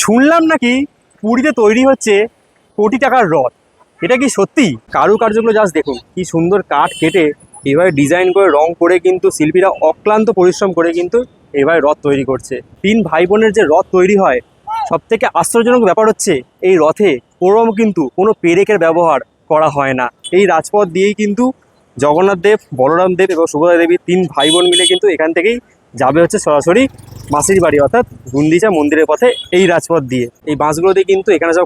শুনলাম নাকি পুরীতে তৈরি হচ্ছে কোটি টাকার রথ। এটা কি সত্যি? কারুকার্যগুলো জাস্ট দেখুন, কি সুন্দর কাঠ কেটে এভাবে ডিজাইন করে রং করে কিন্তু শিল্পীরা অক্লান্ত পরিশ্রম করে কিন্তু এভাবে রথ তৈরি করছে। তিন ভাই বোনের যে রথ তৈরি হয়, সব থেকে আশ্চর্যজনক ব্যাপার হচ্ছে এই রথে কিন্তু কোনো পেরেকের ব্যবহার করা হয় না। এই রাজপথ দিয়েই কিন্তু জগন্নাথ দেব, বলরাম দেব এবং সুভদ্রা দেবী তিন ভাই বোন মিলে কিন্তু এখান থেকেই যাবে হচ্ছে সরাসরি মাসির বাড়ি, অর্থাৎ গুন্ডিচা মন্দিরের পথে এই রাজপথ দিয়ে। এই বাসগুলো দিয়ে কিন্তু এখানে সব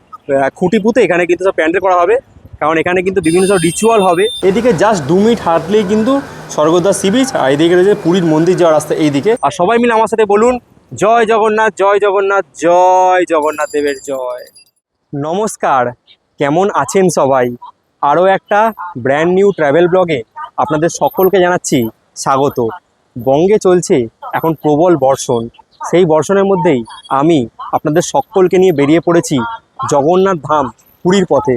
খুঁটি পুঁতে এখানে কিন্তু সব প্যান্ডেল করা হবে, কারণ এখানে কিন্তু বিভিন্ন সব রিচুয়াল হবে। এদিকে জাস্ট 2 মিনিট হাঁটলেই কিন্তু স্বর্গদ্বার সি বিচ, আর এদিকে রয়েছে পুরীর মন্দির যাওয়ার রাস্তা এইদিকে। আর সবাই মিলে আমার সাথে বলুন, জয় জগন্নাথ, জয় জগন্নাথ, জয় জগন্নাথ দেবের জয়। নমস্কার, কেমন আছেন সবাই? আরও একটা ব্র্যান্ড নিউ ট্র্যাভেল ব্লগে আপনাদের সকলকে জানাচ্ছি স্বাগত। বঙ্গে চলছে এখন প্রবল বর্ষণ, সেই বর্ষণের মধ্যেই আমি আপনাদের সকলকে নিয়ে বেরিয়ে পড়েছি জগন্নাথ ধাম পুরীর পথে।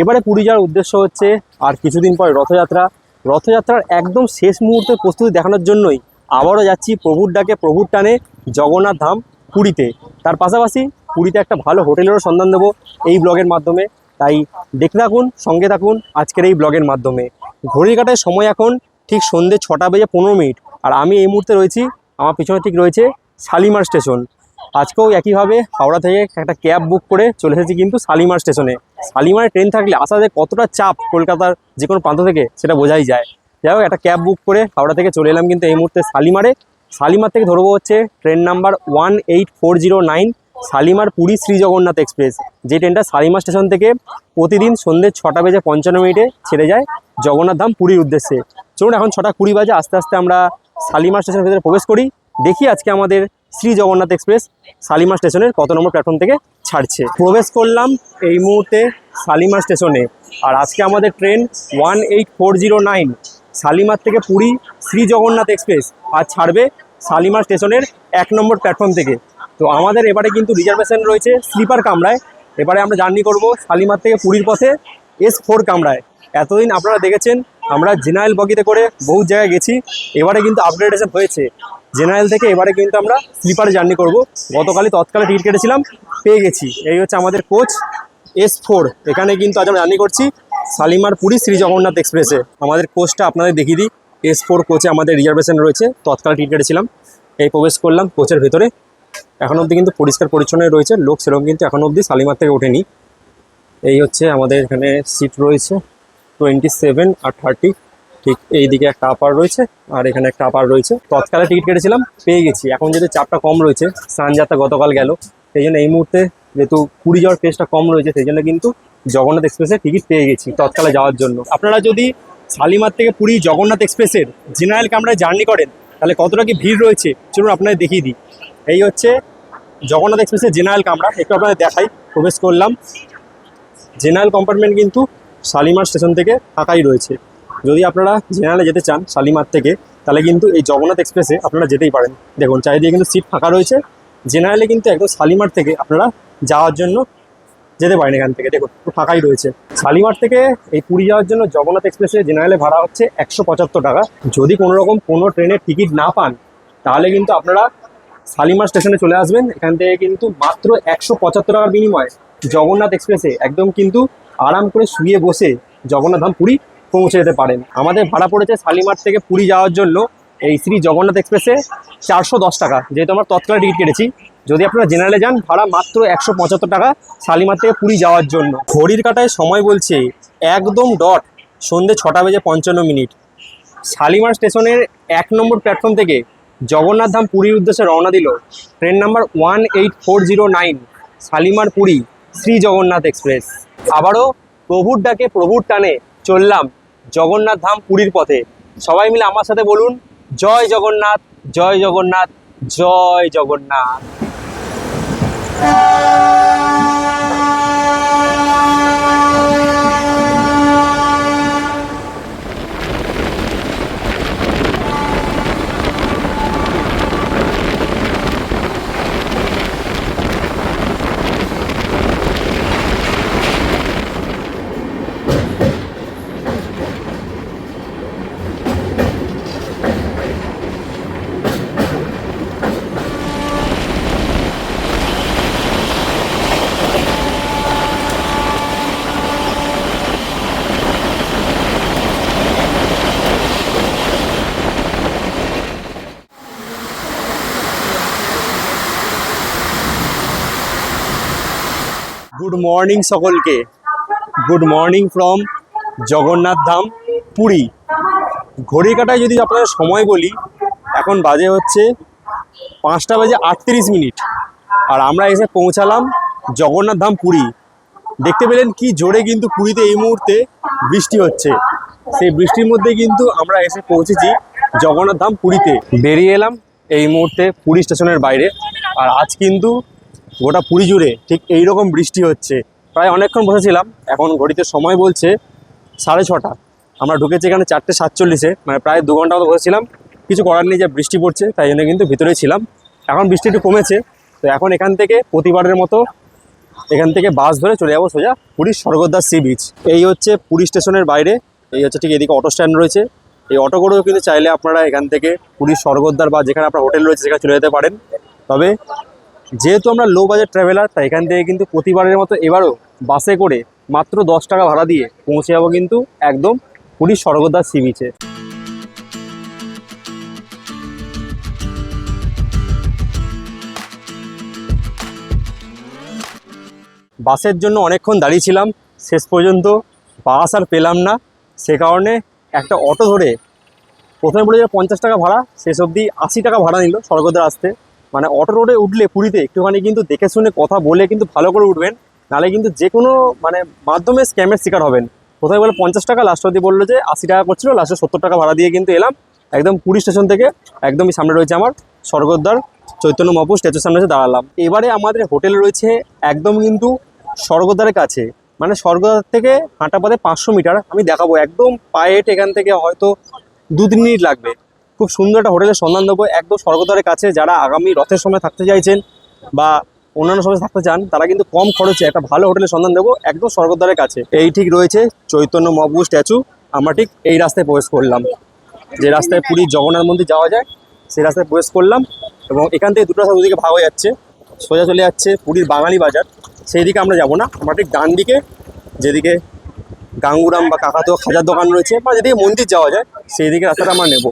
এবারে পুরী যাওয়ার উদ্দেশ্য হচ্ছে আর কিছুদিন পরে রথযাত্রা। রথযাত্রার একদম শেষ মুহূর্তে প্রস্তুতি দেখানোর জন্যই আবারও যাচ্ছি প্রভুর ডাকে প্রভুর টানে জগন্নাথ ধাম পুরীতে। তার পাশাপাশি পুরীতে একটা ভালো হোটেলেরও সন্ধান দেবো এই ব্লগের মাধ্যমে, তাই দেখতে থাকুন, সঙ্গে থাকুন আজকের এই ব্লগের মাধ্যমে। ঘড়ির কাঁটায় সময় এখন ঠিক সন্ধ্যে 6:15, আর আমি এই মুহূর্তে রয়েছি, আমার পিছনে ঠিক রয়েছে শালিমার স্টেশন। আজকেও একইভাবে হাওড়া থেকে একটা ক্যাব বুক করে চলে এসেছি কিন্তু শালিমার স্টেশনে। শালিমারে ট্রেন থাকলে আসা যায় কতটা চাপ কলকাতার যে কোনো প্রান্ত থেকে সেটা বোঝাই যায়। যাই হোক, একটা ক্যাব বুক করে হাওড়া থেকে চলে এলাম কিন্তু এই মুহূর্তে শালিমারে। শালিমার থেকে ধরবো হচ্ছে train number 18409 Shalimar Puri Shri Jagannath express, যে ট্রেনটা শালিমার স্টেশন থেকে প্রতিদিন সন্ধ্যে 6:55 ছেড়ে যায় জগন্নাথ ধাম পুরীর উদ্দেশ্যে। চলুন, এখন 6:20 বাজে, আস্তে আস্তে আমরা শালিমার স্টেশনের ভেতরে প্রবেশ করি। দেখি আজকে আমাদের শ্রী জগন্নাথ এক্সপ্রেস শালিমার স্টেশনের কত নম্বর প্ল্যাটফর্ম থেকে ছাড়ছে। প্রবেশ করলাম এই মুহূর্তে শালিমার স্টেশনে, আর আজকে আমাদের ট্রেন 18409 শালিমার থেকে পুরী শ্রী জগন্নাথ এক্সপ্রেস আজ ছাড়বে শালিমার স্টেশনের 1 নম্বর প্ল্যাটফর্ম থেকে। তো আমাদের এবারে কিন্তু রিজার্ভেশন রয়েছে স্লিপার কামরায়। এবারে আমরা জার্নি করব শালিমার থেকে পুরীর পথে S4 কামরায়। এতদিন আপনারা দেখেছেন আমরা জেনারেল বগিতে করে বহু জায়গায় গেছি, এবারে কিন্তু আপগ্রেডেশন হয়েছে জেনারেল থেকে, এবারে কিন্তু আমরা স্লিপারে জার্নি করব। গতকালই তৎকালে টিকিট কেটেছিলাম, পেয়ে গেছি। এই হচ্ছে আমাদের কোচ S4, এখানে কিন্তু আজ আমরা জার্নি করছি শালিমার পুরী শ্রী জগন্নাথ এক্সপ্রেসে। আমাদের কোচটা আপনাদের দেখিয়ে দিই, S4 কোচে আমাদের রিজার্ভেশন রয়েছে, তৎকালে টিকিট কেটেছিলাম। এই প্রবেশ করলাম কোচের ভেতরে। এখনও অবধি কিন্তু পরিষ্কার পরিচ্ছন্ন রয়েছে, লোক সেরকম কিন্তু এখনও অবধি শালিমার থেকে ওঠেনি। এই হচ্ছে আমাদের এখানে সিট রয়েছে 27 আর 30, ঠিক এই দিকে একটা আপার রয়েছে আর এখানে একটা আপার রয়েছে। তৎকালে টিকিট কেটেছিলাম, পেয়ে গেছি। এখন যেহেতু চাপটা কম রয়েছে, স্নানযাত্রা গতকাল গেল, সেই জন্য এই মুহূর্তে যেহেতু পুরী যাওয়ার পেসটা কম রয়েছে, সেই জন্য কিন্তু জগন্নাথ এক্সপ্রেসের টিকিট পেয়ে গেছি তৎকালে যাওয়ার জন্য। আপনারা যদি শালিমার থেকে পুরী জগন্নাথ এক্সপ্রেসের জেনারেল কামরায় জার্নি করেন, তাহলে কতটা কি ভিড় রয়েছে চলুন আপনাদের দেখিয়ে দিই। এই হচ্ছে জগন্নাথ এক্সপ্রেসের জেনারেল কামরা, একটু আপনাদের দেখাই। প্রবেশ করলাম, জেনারেল কম্পার্টমেন্ট কিন্তু শালিমার স্টেশন থেকে ফাঁকাই রয়েছে। যদি আপনারা জেনারেলে যেতে চান শালিমার থেকে, তাহলে কিন্তু এই জগন্নাথ এক্সপ্রেসে আপনারা যেতেই পারেন। দেখুন চারিদিকে কিন্তু সিট ফাঁকা রয়েছে। জেনারেলে কিন্তু একদম শালিমার থেকে আপনারা যাওয়ার জন্য যেতে পারেন, এখান থেকে দেখুন ফাঁকাই রয়েছে। শালিমার থেকে এই পুরী যাওয়ার জন্য জগন্নাথ এক্সপ্রেসে জেনারেলে ভাড়া হচ্ছে 175 টাকা। যদি কোনো ট্রেনের টিকিট না পান, তাহলে কিন্তু আপনারা শালিমার স্টেশনে চলে আসবেন। এখান থেকে কিন্তু মাত্র 175 টাকার বিনিময়ে জগন্নাথ এক্সপ্রেসে একদম কিন্তু আরাম করে শুয়ে বসে জগন্নাথ ধাম পুরী পৌঁছে যেতে পারেন। আমাদের ভাড়া পড়েছে শালিমার থেকে পুরী যাওয়ার জন্য এই শ্রী জগন্নাথ এক্সপ্রেসে 410 টাকা, যেহেতু আমরা তৎকালে টিকিট কেটেছি। যদি আপনারা জেনারেলে যান, ভাড়া মাত্র 175 টাকা শালিমার থেকে পুরী যাওয়ার জন্য। ঘড়ির কাঁটায় সময় বলছে একদম ডট সন্ধ্যে 6:55। শালিমার স্টেশনের 1 নম্বর প্ল্যাটফর্ম থেকে জগন্নাথ ধাম পুরীর উদ্দেশ্যে রওনা দিল train number 18409 Shalimar Puri Shri Jagannath express. আবারও প্রভুর ডাকে প্রভুর টানে চললাম জগন্নাথ ধাম পুরীর পথে। সবাই মিলে আমার সাথে বলুন, জয় জগন্নাথ, জয় জগন্নাথ, জয় জগন্নাথ। গুড মর্নিং সকলকে, good morning from Jagannath Dham Puri. ঘড়ি কাটায় যদি আপনাদের সময় বলি, এখন বাজে হচ্ছে 5:38, আর আমরা এসে পৌঁছালাম জগন্নাথ ধাম পুরী। দেখতে পেলেন কি জোরে কিন্তু পুরীতে এই মুহূর্তে বৃষ্টি হচ্ছে। সেই বৃষ্টির মধ্যে কিন্তু আমরা এসে পৌঁছেছি জগন্নাথ ধাম পুরীতে। বেরিয়ে এলাম এই মুহূর্তে পুরী স্টেশনের বাইরে, আর আজ কিন্তু গোটা পুরী জুড়ে ঠিক এইরকম বৃষ্টি হচ্ছে। প্রায় অনেকক্ষণ বসেছিলাম, এখন ঘড়িতে সময় বলছে 6:30। আমরা ঢুকেছি এখানে 4:47, মানে প্রায় 2 ঘন্টা মতো বসেছিলাম। কিছু করার নেই, যে বৃষ্টি পড়ছে তাই জন্য কিন্তু ভিতরেই ছিলাম। এখন বৃষ্টি একটু কমেছে, তো এখন এখান থেকে প্রতিবারের মতো এখান থেকে বাস ধরে চলে যাবো সোজা পুরীর স্বর্গদ্বার সি বিচ। এই হচ্ছে পুরী স্টেশনের বাইরে, এই হচ্ছে ঠিক এদিকে অটো স্ট্যান্ড রয়েছে। এই অটো করেও কিন্তু চাইলে আপনারা এখান থেকে পুরীর স্বর্গদ্বার বা যেখানে আপনার হোটেল রয়েছে সেখানে চলে যেতে পারেন। তবে যেহেতু আমরা লো বাজেট ট্রাভেলার, তাই এখান থেকে কিন্তু প্রতিবারের মতো এবারও বাসে করে মাত্র 10 টাকা ভাড়া দিয়ে পৌঁছে যাবো কিন্তু একদম পুরীর স্বর্গদ্বার সি বিচে। বাসের জন্য অনেকক্ষণ দাঁড়িয়েছিলাম, শেষ পর্যন্ত বাস আর পেলাম না। সে কারণে একটা অটো ধরে, প্রথমে বলেছিল 50 টাকা ভাড়া, শেষ অবধি 80 টাকা ভাড়া নিল স্বর্গদ্বার আসতে। মানে অটো রোডে উঠলে পুরীতে একটুখানি কিন্তু দেখে শুনে কথা বলে কিন্তু ভালো করে উঠবেন, নাহলে কিন্তু যে কোনো মানে মাধ্যমে স্ক্যামের শিকার হবেন। প্রথমে বলে 50 টাকা, লাস্ট অবধি বললো যে 80 টাকা করছিল, লাস্টে 70 টাকা ভাড়া দিয়ে কিন্তু এলাম একদম পুরী স্টেশন থেকে। একদমই সামনে রয়েছে আমার স্বর্গদ্বার, চৈতন্য মহাপ্রভু স্ট্যাচুর সামনে এসে দাঁড়ালাম। এবারে আমাদের হোটেল রয়েছে একদম কিন্তু স্বর্গদ্বারের কাছে, মানে স্বর্গদ্বার থেকে হাঁটা পথে 500 মিটার। আমি দেখাবো একদম পায়ে হেঁটে, এখান থেকে হয়তো 2-3 মিনিট লাগবে। খুব সুন্দর একটা হোটেলের সন্ধান দেবো একদম স্বর্গদ্বারের কাছে। যারা আগামী রথের সময় থাকতে চাইছেন বা অন্যান্য সময় থাকতে চান, তারা কিন্তু কম খরচে একটা ভালো হোটেলের সন্ধান দেবো একদম স্বর্গদ্বারের কাছে। এই ঠিক রয়েছে চৈতন্য মহাপ্রভু স্ট্যাচু। আমরা ঠিক এই রাস্তায় প্রবেশ করলাম, যে রাস্তায় পুরীর জগন্নাথ মন্দির যাওয়া যায় সেই রাস্তায় প্রবেশ করলাম। এবং এখান থেকে দুটো রাস্তা দুদিকে ভাগ হয়ে যাচ্ছে, সোজা চলে যাচ্ছে পুরীর বাঙালি বাজার। সেই দিকে আমরা যাবো না, আমরা ঠিক ডান দিকে যেদিকে গাঙ্গুরাম বা কাকাতুয়া খাজার দোকান রয়েছে বা যেদিকে মন্দির যাওয়া যায় সেই দিকে রাস্তাটা আমরা নেব।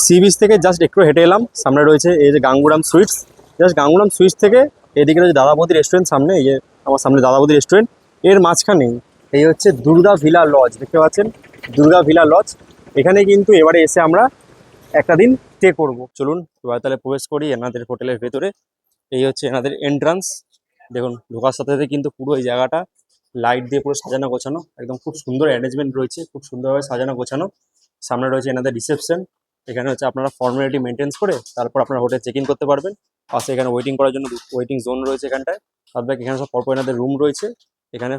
সি বিচ থেকে জাস্ট একটু হেঁটে এলাম, সামনে রয়েছে এই যে Ganguram sweets. Just Ganguram sweets থেকে এদিকে রয়েছে দাদাবতী রেস্টুরেন্ট, সামনে এই যে আমার সামনে দাদাবতী রেস্টুরেন্ট। এর মাঝখানেই এই হচ্ছে দুর্গা ভিলা লজ, দেখতে পাচ্ছেন দুর্গা ভিলা লজ। এখানে কিন্তু এবারে এসে আমরা একটা দিন স্টে করব। চলুন এবার তাহলে প্রবেশ করি এনাদের হোটেলের ভেতরে। এই হচ্ছে এনাদের এন্ট্রান্স, দেখুন ঢোকার সাথে সাথে কিন্তু পুরো এই জায়গাটা লাইট দিয়ে পুরো সাজানো গোছানো, একদম খুব সুন্দর অ্যারেঞ্জমেন্ট রয়েছে, খুব সুন্দরভাবে সাজানো গোছানো। সামনে রয়েছে এনাদের রিসেপশন, এখানে হচ্ছে আপনারা ফর্মালিটি মেনটেন্স করে তারপর আপনারা হোটেল চেক ইন করতে পারবেন। পাশে এখানে ওয়েটিং করার জন্য ওয়েটিং জোন রয়েছে এখানটায়। তারপরে এখানে সব পরপর এনাদের রুম রয়েছে, এখানে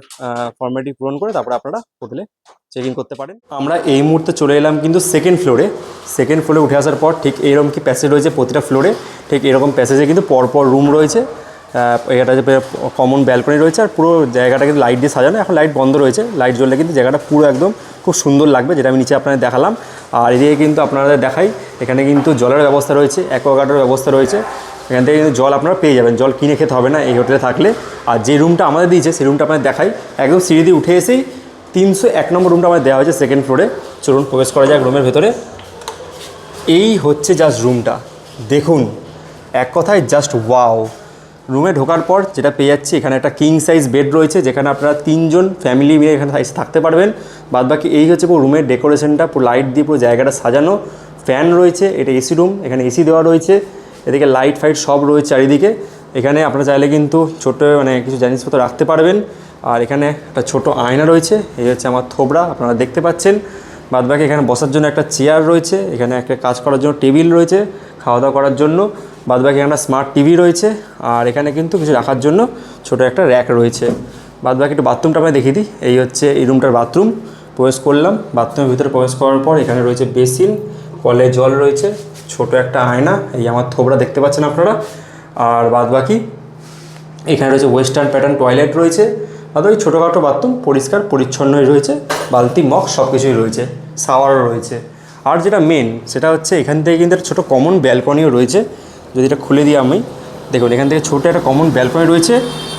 ফর্মালিটি পূরণ করে তারপরে আপনারা হোটেলে চেক ইন করতে পারেন। আমরা এই মুহূর্তে চলে এলাম কিন্তু সেকেন্ড ফ্লোরে। সেকেন্ড ফ্লোরে উঠে আসার পর ঠিক এইরকম কি প্যাসেজ রয়েছে প্রতিটা ফ্লোরে, ঠিক এরকম প্যাসেজে কিন্তু পরপর রুম রয়েছে। এটা যে কমন ব্যালকনি রয়েছে, আর পুরো জায়গাটা কিন্তু লাইট দিয়ে সাজানো। এখন লাইট বন্ধ রয়েছে, লাইট জ্বললে কিন্তু জায়গাটা পুরো একদম খুব সুন্দর লাগবে, যেটা আমি নিচে আপনাদের দেখালাম। আর এদিকে কিন্তু আপনাদের দেখাই, এখানে কিন্তু জলের ব্যবস্থা রয়েছে, অ্যাকোয়াগার্ডের ব্যবস্থা রয়েছে। এখান থেকে কিন্তু জল আপনারা পেয়ে যাবেন, জল কিনে খেতে হবে না এই হোটেলে থাকলে। আর যে রুমটা আমাদের দিয়েছে সেই রুমটা আপনাদের দেখাই, একদম সিঁড়ি দিয়ে উঠে এসেই 301 নম্বর রুমটা আমাদের দেওয়া হয়েছে সেকেন্ড ফ্লোরে। চলুন প্রবেশ করা যাক রুমের ভেতরে। এই হচ্ছে জাস্ট রুমটা, দেখুন এক কথায় জাস্ট ওয়াও। রুমে ঢোকার পর যেটা পেয়ে যাচ্ছি, এখানে একটা কিং সাইজ বেড রয়েছে, যেখানে আপনারা 3 জন ফ্যামিলি মিলে এখানে থাকতে পারবেন। বাদবাকি এই হচ্ছে পুরো রুমের ডেকোরেশনটা, পুরো লাইট দিয়ে পুরো জায়গাটা সাজানো। ফ্যান রয়েছে, এটা এসি রুম, এখানে এসি দেওয়া রয়েছে, এদিকে লাইট ফাইট সব রয়েছে চারিদিকে। এখানে আপনারা চাইলে কিন্তু ছোটো মানে কিছু জিনিসপত্র রাখতে পারবেন। আর এখানে একটা ছোট আয়না রয়েছে, এই হচ্ছে আমার থোবরা, আপনারা দেখতে পাচ্ছেন। বাদবাকি এখানে বসার জন্য একটা চেয়ার রয়েছে, এখানে একটা কাজ করার জন্য টেবিল রয়েছে, খাওয়া দাওয়া করার জন্য। বাদবাকি এখানে স্মার্ট টিভি রয়েছে, আর এখানে কিন্তু কিছু রাখার জন্য ছোটো একটা র্যাক রয়েছে। বাদবাকি একটু বাথরুমটা আমরা দেখিয়ে দিই। এই হচ্ছে এই রুমটার বাথরুম। প্রবেশ করলাম, বাথরুমের ভিতরে প্রবেশ করার পর এখানে রয়েছে বেসিন, কলে জল রয়েছে, ছোট একটা আয়না, এই আমার থোবরা দেখতে পাচ্ছেন আপনারা। আর বাদবাকি এখানে রয়েছে ওয়েস্টার্ন প্যাটার্ন টয়লেট রয়েছে। বাদবাকি ছোটোখাটো বাথরুম পরিষ্কার পরিচ্ছন্নই রয়েছে, বালতি মগ সব কিছুই রয়েছে, শাওয়ারও রয়েছে। আর যেটা মেন সেটা হচ্ছে এখান থেকে কিন্তু একটা ছোটো কমন ব্যালকনিও রয়েছে। যদি এটা খুলে দিই আমি, দেখুন এখান থেকে ছোটো একটা কমন ব্যালকনি রয়েছে,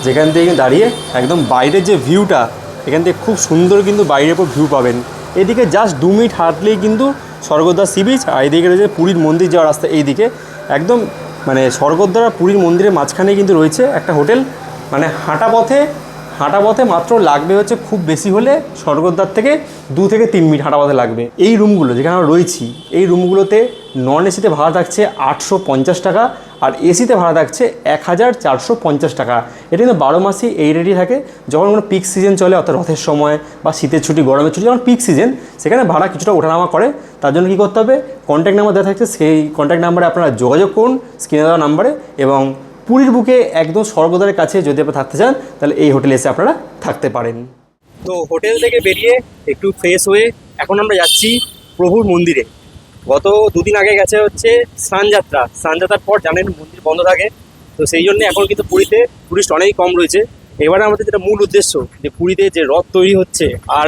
যেখান থেকে দাঁড়িয়ে একদম বাইরের যে ভিউটা, এখান থেকে খুব সুন্দর কিন্তু বাইরের উপর ভিউ পাবেন। এদিকে জাস্ট 2 মিনিট হাঁটলেই কিন্তু স্বর্গদ্বার সি বিচ, আর এইদিকে রয়েছে পুরীর মন্দির যাওয়ার রাস্তা। এইদিকে একদম মানে স্বর্গদ্বার আর পুরীর মন্দিরের মাঝখানে কিন্তু রয়েছে একটা হোটেল। মানে হাঁটা পথে মাত্র লাগবে হচ্ছে খুব বেশি হলে স্বর্গদ্বার থেকে 2 থেকে 3 মিনিট হাঁটা পথে লাগবে। এই রুমগুলো যেখানে আমরা রয়েছি, এই রুমগুলোতে নন এসিতে ভাড়া থাকছে 850 টাকা, আর এসিতে ভাড়া থাকছে 1450 টাকা। এটা কিন্তু 12 মাসই এই রেটই থাকে। যখন কোনো পিক সিজন চলে, অর্থাৎ রথের সময় বা শীতের ছুটি, গরমের ছুটি, যখন পিক সিজন, সেখানে ভাড়া কিছুটা ওঠানামা করে। তার জন্য কী করতে হবে, কন্ট্যাক্ট নাম্বার দেওয়া থাকছে, সেই কন্ট্যাক্ট নাম্বারে আপনারা যোগাযোগ করুন স্ক্রিনে দেওয়া নাম্বারে। এবং পুরীর বুকে একদম স্বর্গদ্বারের কাছে যদি আপনারা থাকতে চান, তাহলে এই হোটেলে এসে আপনারা থাকতে পারেন। তো হোটেল থেকে বেরিয়ে একটু ফ্রেশ হয়ে এখন আমরা যাচ্ছি প্রভুর মন্দিরে। গত 2 দিন আগে গেছে হচ্ছে স্নানযাত্রার পর জানেন মন্দির বন্ধ থাকে, তো সেই জন্য এখন কিন্তু পুরীতে টুরিস্ট অনেকই কম রয়েছে। এবারে আমাদের যেটা মূল উদ্দেশ্য, যে পুরীতে যে রথ তৈরি হচ্ছে আর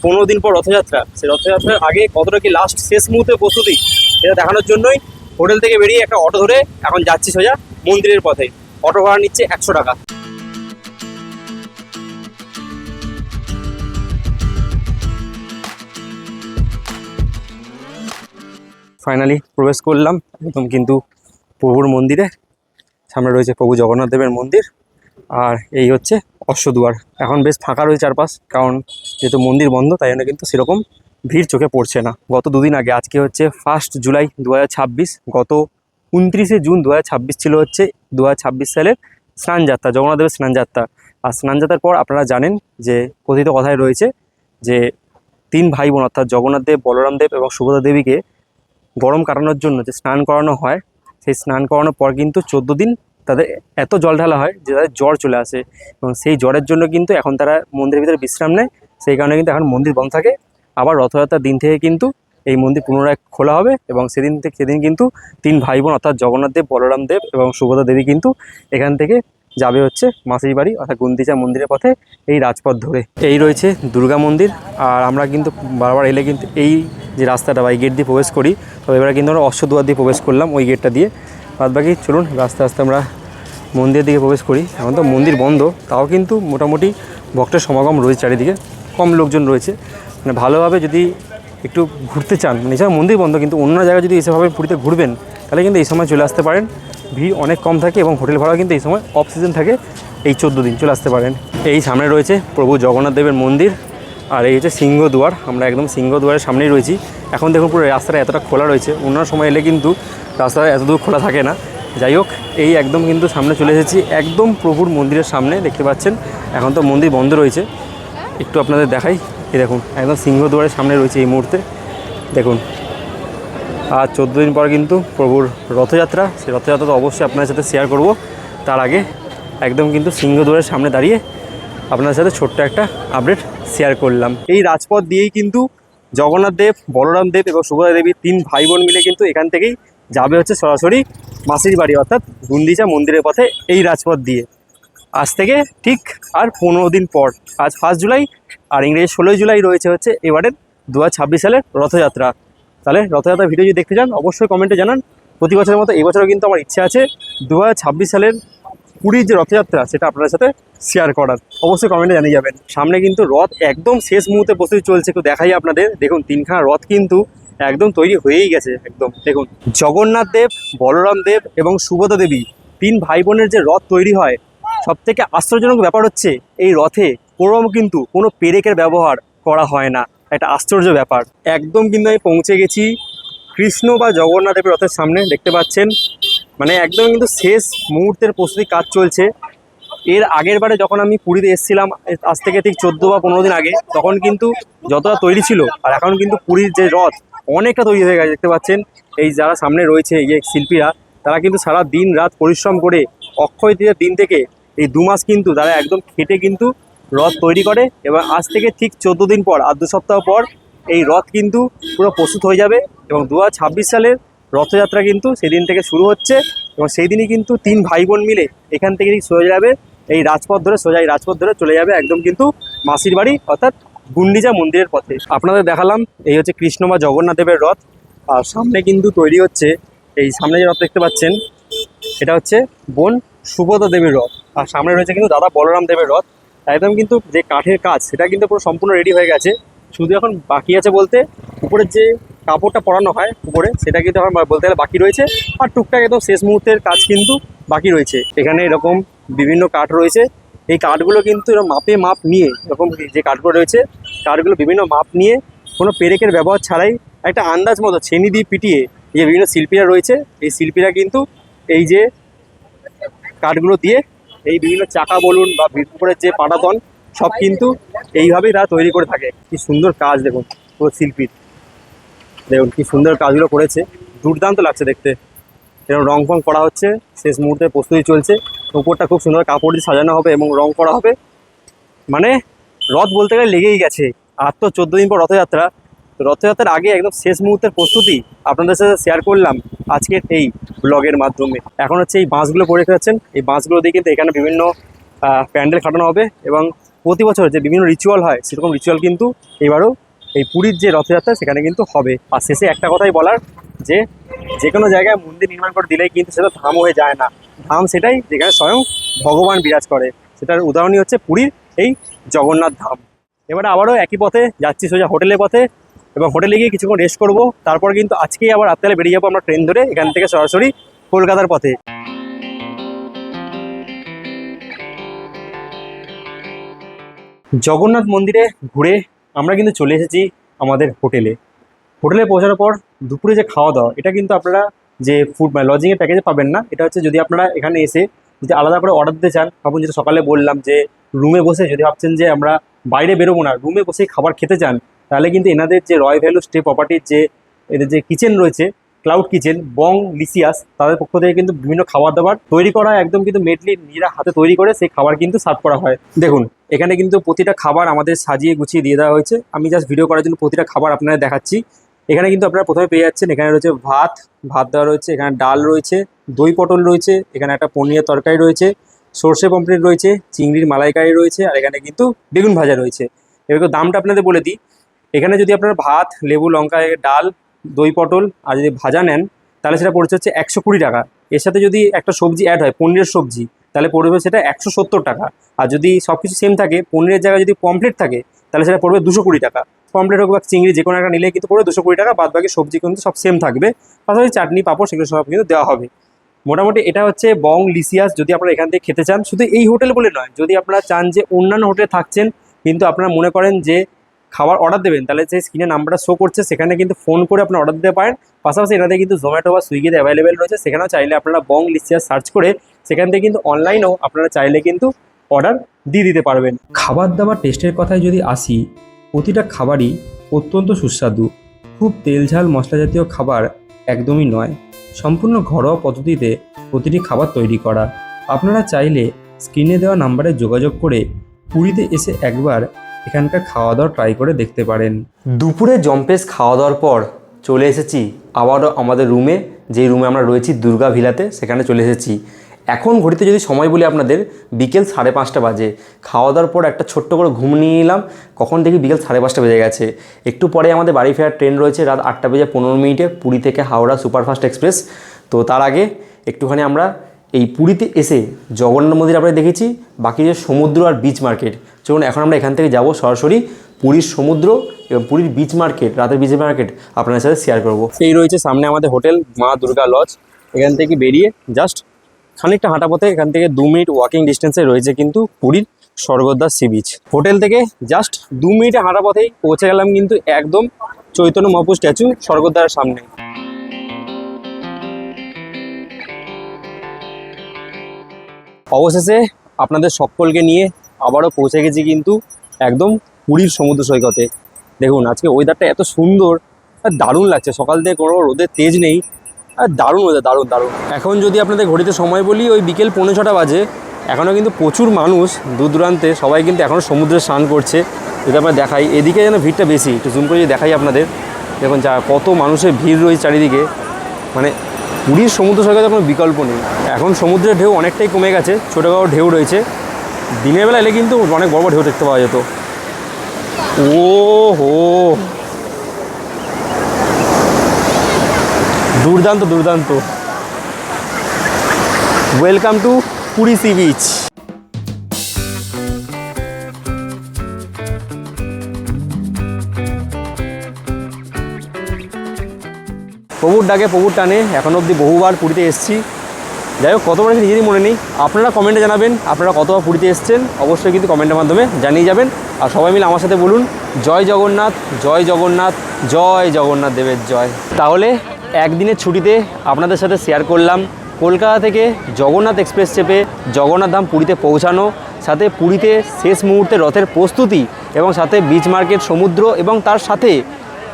15 দিন পর রথযাত্রা, সেই রথযাত্রার আগে কতটা কি লাস্ট শেষ মুহূর্তে প্রস্তুতি, সেটা দেখানোর জন্যই হোটেল থেকে বেরিয়ে একটা অটো ধরে এখন যাচ্ছি সোজা মন্দিরের পথে। অটো ভাড়া নিচ্ছে 100 টাকা। ফাইনালি প্রবেশ করলাম একদম কিন্তু প্রভুর মন্দিরে। সামনে রয়েছে প্রভু জগন্নাথ দেবের মন্দির, আর এই হচ্ছে অশ্বদুয়ার। এখন বেশ ফাঁকা রয়েছে চারপাশ, কারণ যেহেতু মন্দির বন্ধ, তাই জন্য কিন্তু সেরকম ভিড় চোখে পড়ছে না। গত 2 দিন আগে, আজকে হচ্ছে 1 জুলাই 2026, গত 29 জুন 2026 ছিল হচ্ছে 2026 সালের স্নানযাত্রা, জগন্নাথ দেবের স্নানযাত্রা। আর স্নানযাত্রার পর আপনারা জানেন যে কথিত কথায় রয়েছে যে 3 ভাই বোন, অর্থাৎ জগন্নাথ দেব, বলরাম দেব এবং সুভদ্রা দেবীকে গরম কাটানোর জন্য যে স্নান করানো হয়, সেই স্নান করানোর পর কিন্তু 14 দিন তাদের এত জল ঢালা হয় যে তাদের জ্বর চলে আসে, এবং সেই জ্বরের জন্য কিন্তু এখন তারা মন্দিরের ভিতরে বিশ্রাম নেয়। সেই কারণে কিন্তু এখন মন্দির বন্ধ থাকে। আবার রথযাত্রার দিন থেকে কিন্তু এই মন্দির পুনরায় খোলা হবে, এবং সেদিন কিন্তু 3 ভাই বোন, অর্থাৎ জগন্নাথ দেব, বলরাম দেব এবং সুভদ্রা দেবী কিন্তু এখান থেকে যাবে হচ্ছে মাসির বাড়ি, অর্থাৎ গুন্দিচা মন্দিরের পথে এই রাজপথ ধরে। এই রয়েছে দুর্গা মন্দির, আর আমরা কিন্তু বারবার এলে কিন্তু এই যে রাস্তাটা বা এই গেট দিয়ে প্রবেশ করি। তবে এবারে কিন্তু আমরা অশ্বদুয়ার দিয়ে প্রবেশ করলাম, ওই গেটটা দিয়ে। বাদ বাকি চলুন আস্তে আস্তে আমরা মন্দিরের দিকে প্রবেশ করি। এখন তো মন্দির বন্ধ, তাও কিন্তু মোটামুটি ভক্তের সমাগম রয়েছে, চারিদিকে কম লোকজন রয়েছে। মানে ভালোভাবে যদি একটু ঘুরতে চান, মানে এছাড়া মন্দির বন্ধ, কিন্তু অন্য জায়গায় যদি এসেভাবে পুরীতে ঘুরবেন, তাহলে কিন্তু এই সময় চলে আসতে পারেন। ভিড় অনেক কম থাকে এবং হোটেল ভাড়া কিন্তু এই সময় অফ সিজন থাকে, এই 14 দিন চলে আসতে পারেন। এই সামনে রয়েছে প্রভু জগন্নাথ দেবের মন্দির, আর এই হচ্ছে সিংহদুয়ার। আমরা একদম সিংহদুয়ারের সামনেই রয়েছি। এখন দেখুন পুরো রাস্তাটা এতটা খোলা রয়েছে, অন্য সময় এলে কিন্তু রাস্তাটা এত দূর খোলা থাকে না। যাই হোক, এই একদম কিন্তু সামনে চলে এসেছি, একদম প্রভুর মন্দিরের সামনে দেখতে পাচ্ছেন। এখন তো মন্দির বন্ধ রয়েছে, একটু আপনাদের দেখাই। এই দেখুন একদম সিংহদুয়ারের সামনে রয়েছে এই মুহূর্তে, দেখুন। আর 14 দিন পর কিন্তু প্রভুর রথযাত্রা, সেই রথযাত্রা তো অবশ্যই আপনাদের সাথে শেয়ার করব। তার আগে একদম কিন্তু সিংহদুয়ারের সামনে দাঁড়িয়ে আপনাদের সাথে ছোট্ট একটা আপডেট শেয়ার করলাম। এই রাজপথ দিয়েই কিন্তু জগন্নাথ দেব, বলরাম দেব এবং সুভদ্রা দেবী 3 ভাই বোন মিলে কিন্তু এখান থেকেই যাবে হচ্ছে সরাসরি মাসির বাড়ি, অর্থাৎ গুন্দিচা মন্দিরের পথে এই রাজপথ দিয়ে। আজ থেকে ঠিক আর 15 দিন পর, আজ 1 জুলাই, আর ইংরেজি 16 জুলাই রয়েছে হচ্ছে এবারের 2026 সালের রথযাত্রা। তাহলে রথযাত্রা ভিডিও যদি দেখতে চান, অবশ্যই কমেন্টে জানান। প্রতি বছরের মতো এবছরও কিন্তু আমার ইচ্ছে আছে 2026 সালের পুরীর যে রথযাত্রা, সেটা আপনাদের সাথে শেয়ার করার। অবশ্যই কমেন্টে জানিয়ে যাবেন। সামনে কিন্তু রথ একদম শেষ মুহূর্তে প্রস্তুতি চলছে, একটু দেখাই আপনাদের। দেখুন 3খানা রথ কিন্তু একদম তৈরি হয়েই গেছে। একদম দেখুন, জগন্নাথ দেব, বলরাম দেব এবং সুভদ্রা দেবী 3 ভাই বোনের যে রথ তৈরি হয়, সব থেকে আশ্চর্যজনক ব্যাপার হচ্ছে এই রথে কোনো পেরেকের ব্যবহার করা হয় না। একটা আশ্চর্য ব্যাপার। একদম কিন্তু আমি পৌঁছে গেছি কৃষ্ণ বা জগন্নাথ দেবের রথের সামনে, দেখতে পাচ্ছেন। মানে একদম কিন্তু শেষ মুহূর্তের প্রস্তুতি কাজ চলছে। এর আগের বারে যখন আমি পুরীতে এসেছিলাম, আজ থেকে ঠিক 14 বা 15 দিন আগে, তখন কিন্তু যতটা তৈরি ছিল, আর এখন কিন্তু পুরীর যে রথ অনেকটা তৈরি হয়ে গেছে। দেখতে পাচ্ছেন এই যারা সামনে রয়েছে, এই যে শিল্পীরা, তারা কিন্তু সারা দিন রাত পরিশ্রম করে অক্ষয় তৃতীয়ার দিন থেকে এই 2 মাস কিন্তু তারা একদম খেটে কিন্তু রথ তৈরি করে। এবং আজ থেকে ঠিক 14 দিন পর, আর 2 সপ্তাহ পর এই রথ কিন্তু পুরো প্রস্তুত হয়ে যাবে, এবং 2026 সালের রথযাত্রা কিন্তু সেদিন থেকে শুরু হচ্ছে। এবং সেই দিনই কিন্তু 3 ভাই বোন মিলে এখান থেকে সোজা যাবে এই রাজপথ ধরে, সোজা এই রাজপথ ধরে চলে যাবে একদম কিন্তু মাসির বাড়ি, অর্থাৎ গুন্ডিচা মন্দিরের পথে। আপনাদের দেখালাম এই হচ্ছে কৃষ্ণ বা জগন্নাথ দেবের রথ, আর সামনে কিন্তু তৈরি হচ্ছে এই সামনে যে রথ দেখতে পাচ্ছেন, এটা হচ্ছে বোন সুভদ্রা দেবীর রথ। আর সামনে রয়েছে কিন্তু দাদা বলরাম দেবের রথ। একদম কিন্তু যে কাঠের কাজ, সেটা কিন্তু পুরো সম্পূর্ণ রেডি হয়ে গেছে। শুধু এখন বাকি আছে বলতে উপরের যে কাপড়টা পরানো হয় উপরে, সেটা কিন্তু এখন বলতে গেলে বাকি রয়েছে। আর টুকটাক একদম শেষ মুহূর্তের কাজ কিন্তু বাকি রয়েছে। এখানে এরকম বিভিন্ন কাঠ রয়েছে, এই কাঠগুলো কিন্তু এরকম মাপ নিয়ে, এরকম যে কাঠগুলো রয়েছে কাঠগুলো বিভিন্ন মাপ নিয়ে কোনো পেরেকের ব্যবহার ছাড়াই একটা আন্দাজ মতো ছেনি দিয়ে পিটিয়ে যে বিভিন্ন শিল্পীরা রয়েছে, এই শিল্পীরা কিন্তু এই যে কাঠগুলো দিয়ে এই বিভিন্ন চাকা বলুন বা উপরের যে পাটাতন সব কিন্তু এইভাবেই তারা তৈরি করে থাকে। কি সুন্দর কাজ দেখুন পুরো শিল্পীর, দেখুন কি সুন্দর কাজগুলো করেছে, দুর্দান্ত লাগছে দেখতে। এরকম রং ফং করা হচ্ছে, শেষ মুহূর্তে প্রস্তুতি চলছে। উপরটা খুব সুন্দর কাপড় দিয়ে সাজানো হবে এবং রং করা হবে। মানে রথ বলতে গেলে লেগেই গেছে। আর তো 14 দিন পর রথযাত্রা, তো রথযাত্রার আগে একদম শেষ মুহূর্তের প্রস্তুতি আপনাদের সাথে শেয়ার করলাম আজকের এই ব্লগের মাধ্যমে। এখন হচ্ছে এই বাঁশগুলো পরে রেখেছেন, এই বাঁশগুলো দিয়ে কিন্তু এখানে বিভিন্ন প্যান্ডেল খাটানো হবে এবং প্রতি বছর যে বিভিন্ন রিচুয়াল হয় সেরকম রিচুয়াল কিন্তু এবারও এই পুরীর যে রথযাত্রা সেখানে কিন্তু হবে। আর শেষে একটা কথাই বলার, যে কোনো জায়গায় মন্দির নির্মাণ করে দিলেই কিন্তু সেটা ধাম হয়ে যায় না। ধাম সেটাই যেখানে স্বয়ং ভগবান বিরাজ করে, সেটার উদাহরণই হচ্ছে পুরীর এই জগন্নাথ ধাম। এবারে আবারও একই পথে যাচ্ছি সোজা হোটেলের পথে, এবং হোটেলে গিয়ে কিছুক্ষণ রেস্ট করবো। তারপর কিন্তু আজকেই আবার রাত্রে বেরিয়ে যাবো আমরা ট্রেন ধরে এখান থেকে সরাসরি কলকাতার পথে। জগন্নাথ মন্দিরে ঘুরে আমরা কিন্তু চলে এসেছি আমাদের হোটেলে। হোটেলে পৌঁছানোর পর দুপুরে যে খাওয়া দাওয়া, এটা কিন্তু আপনারা যে ফুড লজিংয়ের প্যাকেজে পাবেন না। এটা হচ্ছে যদি আপনারা এখানে এসে যদি আলাদা করে অর্ডার দিতে চান, ভাবুন যেটা সকালে বললাম যে রুমে বসে যদি ভাবছেন যে আমরা বাইরে বেরোবো না, রুমে বসেই খাবার খেতে চান, তাহলে কিন্তু এনাদের যে রয় ভ্যালু স্টে প্রপার্টির যে এদের যে কিচেন রয়েছে, ক্লাউড কিচেন বং লিসিয়াস, তাদের পক্ষ থেকে কিন্তু বিভিন্ন খাবার দাবার তৈরি করা হয়, একদম কিন্তু মেডলি নিজেরা হাতে তৈরি করে সেই খাবার কিন্তু সার্ভ করা হয়। দেখুন এখানে কিন্তু প্রতিটা খাবার আমাদের সাজিয়ে গুছিয়ে দিয়ে দেওয়া হয়েছে। আমি জাস্ট ভিডিও করার জন্য প্রতিটা খাবার আপনাদের দেখাচ্ছি। এখানে কিন্তু আপনারা প্রথমে পেয়ে যাচ্ছেন, এখানে রয়েছে ভাত দেওয়া রয়েছে, এখানে ডাল রয়েছে, দই পটল রয়েছে, এখানে একটা পনিরের তরকারি রয়েছে, সর্ষে পমফ্রেট রয়েছে, চিংড়ির মালাইকারি রয়েছে, আর এখানে কিন্তু বেগুন ভাজা রয়েছে। এবার দামটা আপনাদের বলে দিই, এখানে যদি আপনারা ভাত, লেবু, লঙ্কা, ডাল, দই পটল আর যদি ভাজা নেন তাহলে সেটা পড়ছে হচ্ছে 120 টাকা। এর সাথে যদি একটা সবজি অ্যাড হয়, পনিরের সবজি, তাহলে পড়বে সেটা 170 টাকা। আর যদি সব কিছু সেম থাকে, পনিরের জায়গায় যদি পমফ্রেট থাকে তাহলে সেটা পড়বে 220 টাকা। পমফ্রেট হোক বা চিংড়ি যে কোনো একটা নিলে কিন্তু পড়বে 220 টাকা, বাদ বাকি সবজি কিন্তু সব সেম থাকবে, পাশাপাশি চাটনি পাঁপড় সেগুলো সব কিন্তু দেওয়া হবে। মোটামুটি এটা হচ্ছে বং লিসিয়াস। যদি আপনারা এখান থেকে খেতে চান, শুধু এই হোটেল বলে নয়, যদি আপনারা চান যে অন্যান্য হোটেলে থাকছেন কিন্তু আপনারা মনে করেন যে খাবার অর্ডার দেবেন, তাহলে যে স্ক্রিনে নাম্বারটা শো করছে সেখানে কিন্তু ফোন করে আপনারা অর্ডার দিতে পারেন। পাশাপাশি এনাদের কিন্তু জোম্যাটো বা সুইগিতে অ্যাভেলেবেল রয়েছে, সেখানেও চাইলে আপনারা বং লিসিয়াস সার্চ করে সেখান থেকে কিন্তু অনলাইনেও আপনারা চাইলে কিন্তু অর্ডার দিয়ে দিতে পারবেন। খাবার দাবার টেস্টের কথায় যদি আসি, প্রতিটা খাবারই অত্যন্ত সুস্বাদু। খুব তেল ঝাল মশলা জাতীয় খাবার একদমই নয়, সম্পূর্ণ ঘরোয়া পদ্ধতিতে প্রতিটি খাবার তৈরি করা। আপনারা চাইলে স্ক্রিনে দেওয়া নাম্বারে যোগাযোগ করে পুরীতে এসে একবার এখানকার খাওয়া দাওয়া ট্রাই করে দেখতে পারেন। দুপুরে জম্পেশ খাওয়া দাওয়ার পর চলে এসেছি আবারও আমাদের রুমে, যেই রুমে আমরা রয়েছি দুর্গা ভিলাতে, সেখানে চলে এসেছি। এখন ঘড়িতে যদি সময় বলি আপনাদের, বিকেল 5:30 বাজে। খাওয়া দাওয়ার পর একটা ছোট্ট করে ঘুম নিয়ে নিলাম, কখন দেখি বিকেল 5:30 বেজে গেছে। একটু পরে আমাদের বাড়ি ফেরার ট্রেন রয়েছে রাত 8:15 পুরী থেকে হাওড়া সুপারফাস্ট এক্সপ্রেস। তো তার আগে একটুখানি আমরা এই পুরীতে এসে জগন্নাথ মন্দির আমরা দেখেছি, বাকি যে সমুদ্র আর বিচ মার্কেট, চলুন এখন আমরা এখান থেকে যাব সরাসরি পুরীর সমুদ্র এবং পুরীর বিচ মার্কেট, রাতের বিচ মার্কেট আপনাদের সাথে শেয়ার করব। এই রয়েছে সামনে আমাদের হোটেল মা দুর্গা লজ। এখান থেকে বেরিয়ে জাস্ট খানিকটা হাঁটা পথে, এখান থেকে 2 মিনিট ওয়াকিং ডিস্টেন্সে রয়েছে কিন্তু পুরীর স্বর্গদ্বার সি বিচ। হোটেল থেকে জাস্ট 2 মিনিটে হাঁটা পথেই পৌঁছে গেলাম কিন্তু একদম চৈতন্য মহাপ্রভু স্ট্যাচু স্বর্গদ্বারের সামনে। অবশেষে আপনাদের সকলকে নিয়ে আবারও পৌঁছে গেছি কিন্তু একদম পুরীর সমুদ্র সৈকতে। দেখুন আজকে ওয়েদারটা এত সুন্দর আর দারুণ লাগছে, সকাল থেকে কোনো রোদের তেজ নেই, আর দারুণ ওয়েদার, দারুণ দারুণ। এখন যদি আপনাদের ঘড়িতে সময় বলি, ওই বিকেল 5:45 বাজে। এখনও কিন্তু প্রচুর মানুষ দূর দূরান্তে সবাই কিন্তু এখনও সমুদ্রে স্নান করছে। যদি আমরা দেখাই, এদিকে যেন ভিড়টা বেশি, একটু জুম করে যদি দেখাই আপনাদের, দেখুন যা কত মানুষের ভিড় রয়েছে চারিদিকে। মানে পুরীর সমুদ্র সৈকতে কোনো বিকল্প নেই। এখন সমুদ্রের ঢেউ অনেকটাই কমে গেছে, ছোটোখাটো ঢেউ রয়েছে। দিনের বেলা এলে কিন্তু অনেক বড় বড় ঢেউ দেখতে পাওয়া যেত। ও হো, দুর্দান্ত দুর্দান্ত। Welcome to Puri sea beach. প্রভুর ডাকে প্রভুর টানে এখনও অবধি বহুবার পুরীতে এসেছি। যাই হোক, কতবার নিজেরই মনে নেই। আপনারা কমেন্টে জানাবেন আপনারা কতবার পুরীতে এসেছেন, অবশ্যই কিন্তু কমেন্টের মাধ্যমে জানিয়ে যাবেন। আর সবাই মিলে আমার সাথে বলুন জয় জগন্নাথ, জয় জগন্নাথ, জয় জগন্নাথ দেবের জয়। তাহলে একদিনের ছুটিতে আপনাদের সাথে শেয়ার করলাম কলকাতা থেকে জগন্নাথ এক্সপ্রেস চেপে জগন্নাথ ধাম পুরীতে পৌঁছানো, সাথে পুরীতে শেষ মুহূর্তে রথের প্রস্তুতি, এবং সাথে বিচ মার্কেট, সমুদ্র এবং তার সাথে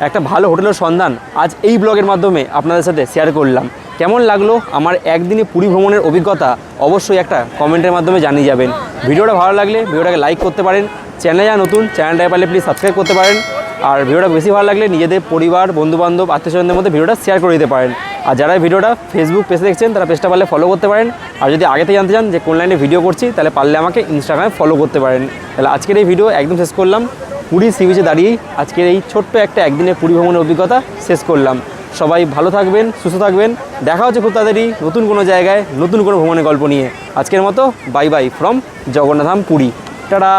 একটা ভালো হোটেলের সন্ধান আজ এই ব্লগের মাধ্যমে আপনাদের সাথে শেয়ার করলাম। কেমন লাগলো আমার একদিনে পুরী ভ্রমণের অভিজ্ঞতা অবশ্যই একটা কমেন্টের মাধ্যমে জানিয়ে যাবেন। ভিডিওটা ভালো লাগলে ভিডিওটাকে লাইক করতে পারেন, চ্যানেলে যা নতুন চ্যানেলটাকে পারলে প্লিজ সাবস্ক্রাইব করতে পারেন। আর ভিডিওটা বেশি ভালো লাগলে নিজেদের পরিবার, বন্ধুবান্ধব, আত্মীয়স্বজনদের মধ্যে ভিডিওটা শেয়ার করে দিতে পারেন। আর যারা ভিডিওটা ফেসবুক পেজে দেখছেন তারা পেজটা পারলে ফলো করতে পারেন। আর যদি আগে থেকে জানতে চান যে কোন লাইনে ভিডিও করছি তাহলে পারলে আমাকে ইনস্টাগ্রামে ফলো করতে পারেন। তাহলে আজকের এই ভিডিও একদম শেষ করলাম। পুরী সি বিচে দাঁড়িয়েই আজকের এই ছোট্ট একটা একদিনের পুরী ভ্রমণের অভিজ্ঞতা শেষ করলাম। সবাই ভালো থাকবেন, সুস্থ থাকবেন। দেখা হচ্ছে খুব তাড়াতাড়ি নতুন কোনো জায়গায় নতুন কোনো ভ্রমণের গল্প নিয়ে। আজকের মতো bye buy from Jagannath Dham Puri. Tata.